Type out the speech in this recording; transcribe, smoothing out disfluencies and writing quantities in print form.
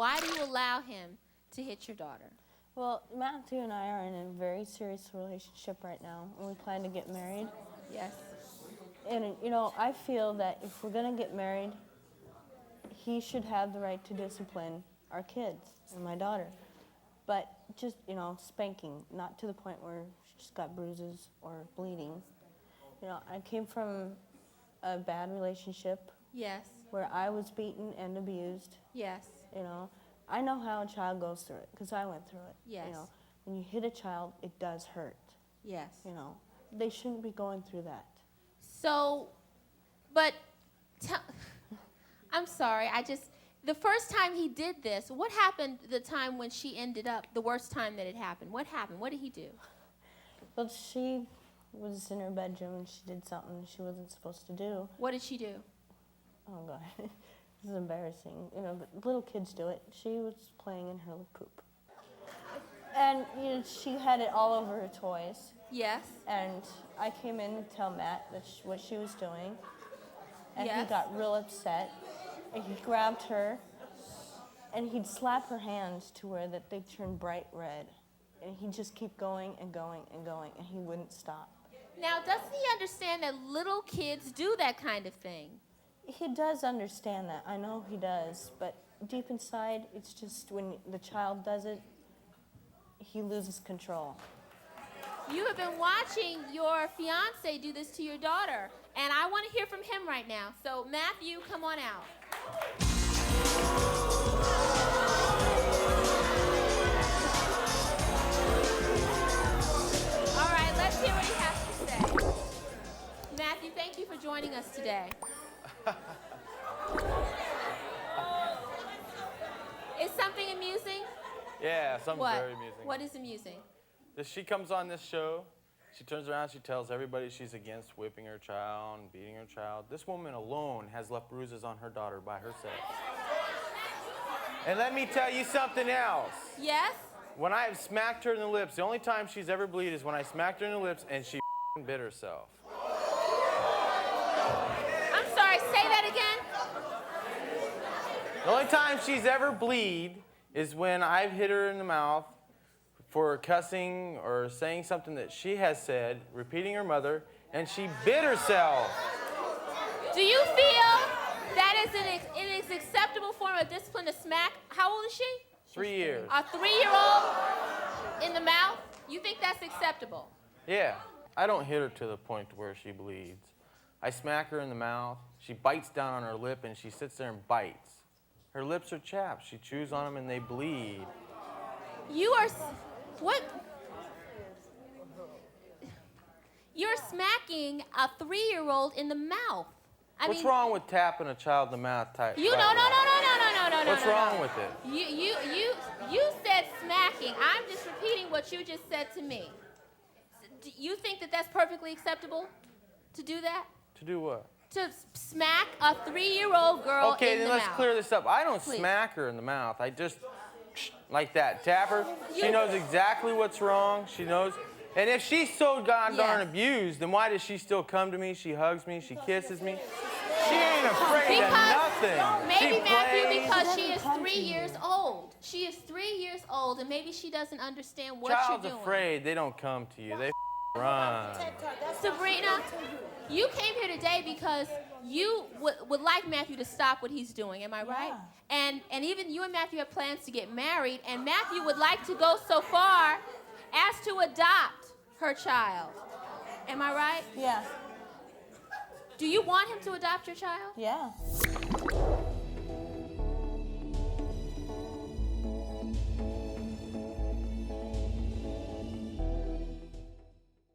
why do you allow him to hit your daughter? Well, Matthew and I are in a very serious relationship right now, and we plan to get married. Yes. And, you know, I feel that if we're going to get married, he should have the right to discipline our kids and my daughter. But just, you know, spanking, not to the point where she's got bruises or bleeding. You know, I came from a bad relationship. Yes. Where I was beaten and abused. Yes. You know, I know how a child goes through it because I went through it. Yes. You know, when you hit a child, it does hurt. Yes. You know, they shouldn't be going through that. So, but, I'm sorry, the first time he did this, what happened the time when she ended up, the worst time that it happened? What happened? What did he do? Well, she was in her bedroom and she did something she wasn't supposed to do. What did she do? Oh, God. This is embarrassing. You know, but little kids do it. She was playing in her poop. And, you know, she had it all over her toys. Yes. And I came in to tell Matt that what she was doing. And Yes. he got real upset. And he grabbed her. And he'd slap her hands to where that they turned bright red. And he'd just keep going and going and going. And he wouldn't stop. Now, doesn't he understand that little kids do that kind of thing? He does understand that. I know he does. But deep inside, it's just when the child does it, he loses control. You have been watching your fiance do this to your daughter, and I want to hear from him right now. So, Matthew, come on out. All right, let's hear what he has to say. Matthew, thank you for joining us today. Is something amusing? Yeah, something What? very amusing. What is amusing? She comes on this show, she turns around, she tells everybody she's against whipping her child and beating her child. This woman alone has left bruises on her daughter by herself. And let me tell you something else. Yes? When I have smacked her in the lips, the only time she's ever bleed is when I smacked her in the lips and she bit herself. I'm sorry, say that again? The only time she's ever bleed is when I've hit her in the mouth for cussing or saying something that she has said, repeating her mother, and she bit herself. Do you feel that is an acceptable form of discipline to smack? How old is she? 3 years. A 3-year-old in the mouth? You think that's acceptable? Yeah. I don't hit her to the point where she bleeds. I smack her in the mouth. She bites down on her lip, and she sits there and bites. Her lips are chapped. She chews on them, and they bleed. You are... What? You're smacking a 3-year-old in the mouth. What's wrong with tapping a child in the mouth tight? No. What's wrong with it? You said smacking. I'm just repeating what you just said to me. Do you think that that's perfectly acceptable to do that? To do what? To smack a 3-year-old girl in the mouth. Okay, then let's clear this up. I don't smack her in the mouth. I just, like that, tap her. She knows exactly what's wrong. She knows. And if she's so darn abused, then why does she still come to me? She hugs me. She kisses me. She ain't afraid of nothing. Maybe, she Matthew, plays. because she is 3 years old. She is 3 years old, and maybe she doesn't understand what Child's you're doing. afraid. They don't come to you. They run. Sabrina, you came here today because you would like Matthew to stop what he's doing. Am I right? And even you and Matthew have plans to get married, and Matthew would like to go so far as to adopt her child. Am I right? Yeah. Do you want him to adopt your child? Yeah.